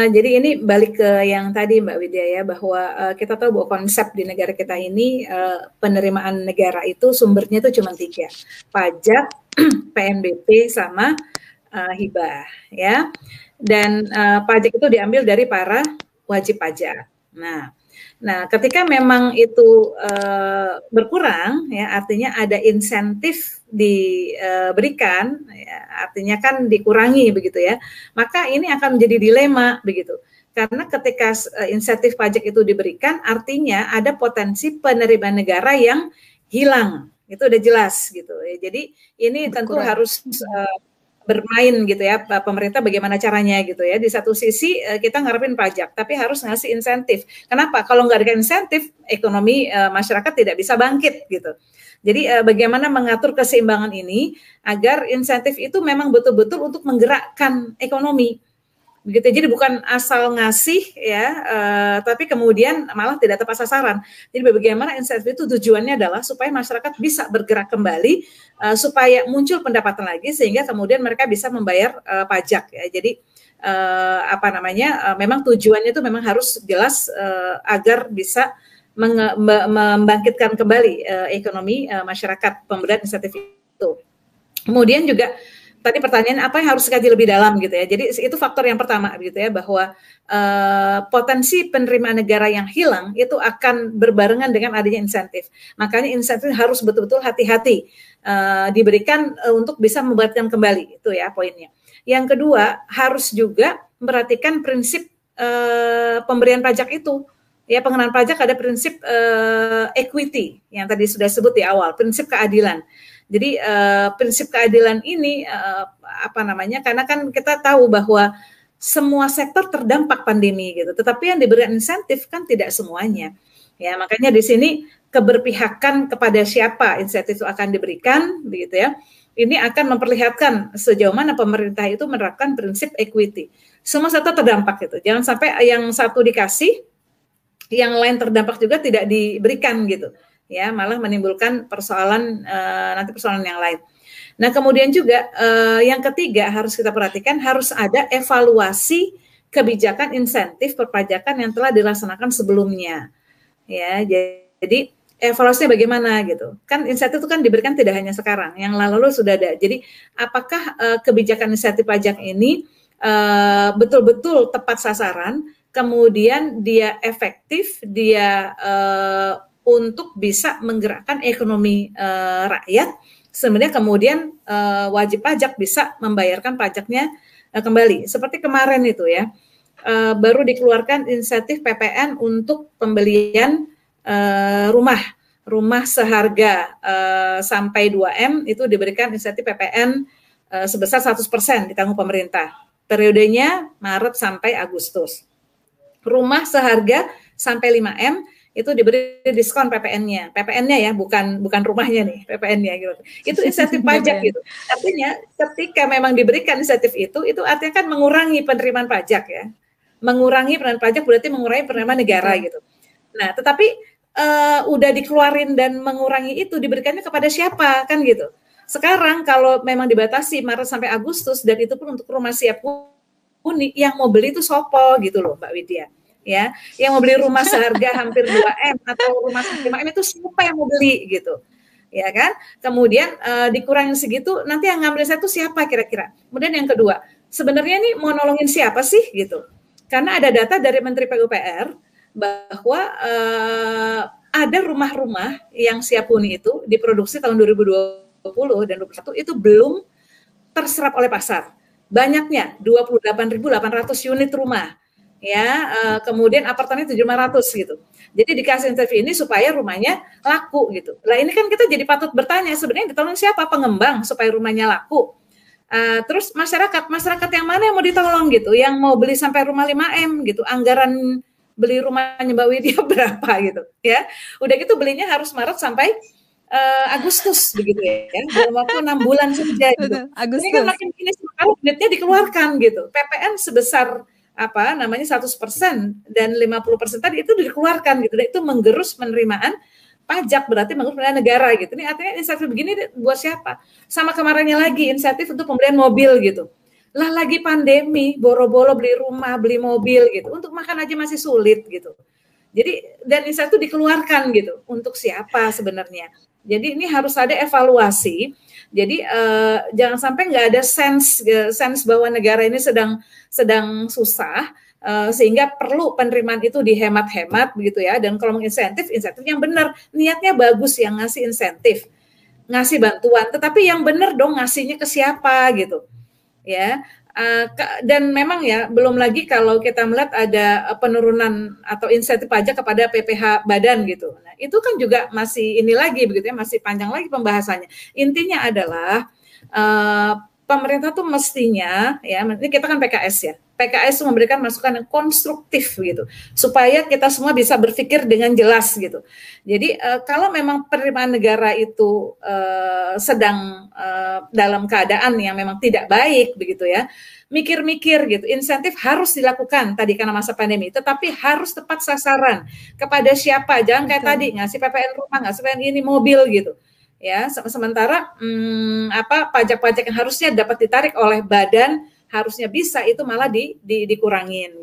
Jadi ini balik ke yang tadi Mbak Widya ya, bahwa kita tahu bahwa konsep di negara kita ini penerimaan negara itu sumbernya itu cuma 3, pajak, PNBP sama hibah ya. Dan pajak itu diambil dari para wajib pajak. Nah, ketika memang itu berkurang, ya artinya ada insentif diberikan, ya, artinya kan dikurangi begitu ya. Maka ini akan menjadi dilema begitu. Karena ketika insentif pajak itu diberikan, artinya ada potensi penerimaan negara yang hilang. Itu udah jelas gitu. Ya. Jadi ini tentu harus bermain gitu ya, pemerintah bagaimana caranya gitu ya. Di satu sisi kita ngarepin pajak, tapi harus ngasih insentif. Kenapa? Kalau nggak ada insentif, ekonomi masyarakat tidak bisa bangkit gitu. Jadi bagaimana mengatur keseimbangan ini agar insentif itu memang betul-betul untuk menggerakkan ekonomi. Begitu. Jadi bukan asal ngasih ya, tapi kemudian malah tidak tepat sasaran. Jadi bagaimana insentif itu tujuannya adalah supaya masyarakat bisa bergerak kembali, supaya muncul pendapatan lagi sehingga kemudian mereka bisa membayar pajak ya. Jadi memang tujuannya itu memang harus jelas agar bisa membangkitkan kembali ekonomi masyarakat, pemberian insentif itu. Kemudian juga tadi pertanyaan apa yang harus dikaji lebih dalam gitu ya. Jadi itu faktor yang pertama gitu ya, bahwa potensi penerimaan negara yang hilang itu akan berbarengan dengan adanya insentif. Makanya insentif harus betul-betul hati-hati diberikan untuk bisa membuatkan kembali, itu ya poinnya. Yang kedua, harus juga memperhatikan prinsip pemberian pajak itu. Ya, pengenaan pajak ada prinsip equity yang tadi sudah sebut di awal, prinsip keadilan. Jadi prinsip keadilan ini karena kan kita tahu bahwa semua sektor terdampak pandemi gitu, tetapi yang diberikan insentif kan tidak semuanya. Ya, makanya di sini keberpihakan kepada siapa insentif itu akan diberikan begitu ya. Ini akan memperlihatkan sejauh mana pemerintah itu menerapkan prinsip equity. Semua sektor terdampak gitu. Jangan sampai yang satu dikasih, yang lain terdampak juga tidak diberikan gitu. Ya, malah menimbulkan persoalan yang lain. Nah, kemudian juga yang ketiga harus kita perhatikan, harus ada evaluasi kebijakan insentif perpajakan yang telah dilaksanakan sebelumnya. Ya, jadi evaluasinya bagaimana gitu. Kan insentif itu kan diberikan tidak hanya sekarang, yang lalu sudah ada. Jadi apakah kebijakan insentif pajak ini betul-betul tepat sasaran, kemudian dia efektif, dia untuk bisa menggerakkan ekonomi rakyat, sebenarnya kemudian wajib pajak bisa membayarkan pajaknya kembali. Seperti kemarin itu ya, baru dikeluarkan insentif PPN untuk pembelian rumah seharga sampai 2M itu diberikan insentif PPN sebesar 100% ditanggung pemerintah. Periodenya Maret sampai Agustus. Rumah seharga sampai 5M itu diberi diskon PPN-nya. PPN-nya ya, bukan rumahnya nih, PPN-nya gitu. Itu insentif pajak gitu. Artinya ketika memang diberikan insentif itu artinya kan mengurangi penerimaan pajak ya. Mengurangi penerimaan pajak berarti mengurangi penerimaan negara gitu. Nah, tetapi udah dikeluarin dan mengurangi itu diberikannya kepada siapa kan gitu. Sekarang kalau memang dibatasi Maret sampai Agustus dan itu pun untuk rumah siap huni, yang mau beli itu sopo gitu loh Mbak Widya. Ya, yang mau beli rumah seharga hampir 2M atau rumah 5M itu siapa yang mau beli gitu. Ya kan? Kemudian dikurangin segitu, nanti yang ngambil saya itu siapa kira-kira? Kemudian yang kedua, sebenarnya ini mau nolongin siapa sih gitu. Karena ada data dari Menteri PUPR bahwa ada rumah-rumah yang siap huni itu diproduksi tahun 2020 dan 2021 itu belum terserap oleh pasar. Banyaknya 28.800 unit rumah. Ya, kemudian apartemen 7.500 gitu. Jadi dikasih insentif ini supaya rumahnya laku gitu. Lah ini kan kita jadi patut bertanya, sebenarnya ditolong siapa? Pengembang supaya rumahnya laku. Terus masyarakat yang mana yang mau ditolong gitu? Yang mau beli sampai rumah 5M gitu. Anggaran beli rumahnya Mbak Widya berapa gitu ya? Udah gitu belinya harus Maret sampai Agustus begitu ya, dalam waktu 6 bulan saja gitu. Ini kan makin gini kalau duitnya dikeluarkan gitu. PPN sebesar 100% dan 50% tadi itu dikeluarkan gitu. Dan itu menggerus penerimaan pajak, berarti menggerus penerimaan negara gitu. Ini artinya insentif begini buat siapa? Sama kemarinnya lagi insentif untuk pembelian mobil gitu. Lah lagi pandemi, boro-boro beli rumah, beli mobil gitu, untuk makan aja masih sulit gitu. Jadi dan insentif itu dikeluarkan gitu, untuk siapa sebenarnya. Jadi ini harus ada evaluasi. Jadi jangan sampai nggak ada sense bahwa negara ini sedang susah, sehingga perlu penerimaan itu dihemat-hemat begitu ya. Dan kalau menginsentif, insentif yang benar, niatnya bagus yang ngasih insentif, ngasih bantuan, tetapi yang benar dong ngasihnya ke siapa gitu ya. Dan memang ya belum lagi kalau kita melihat ada penurunan atau insentif pajak kepada PPh badan gitu. Nah, itu kan juga masih ini lagi begitu ya, masih panjang lagi pembahasannya. Intinya adalah pemerintah tuh mestinya ya, ini kita kan PKS ya. PKS itu memberikan masukan yang konstruktif gitu, supaya kita semua bisa berpikir dengan jelas gitu. Jadi kalau memang penerimaan negara itu sedang dalam keadaan yang memang tidak baik begitu ya, mikir-mikir gitu, insentif harus dilakukan tadi karena masa pandemi, tetapi harus tepat sasaran kepada siapa, jangan kayak tadi ngasih PPN rumah, ngasih PPN ini mobil gitu. Ya, sementara pajak-pajak yang harusnya dapat ditarik oleh badan harusnya bisa itu malah dikurangin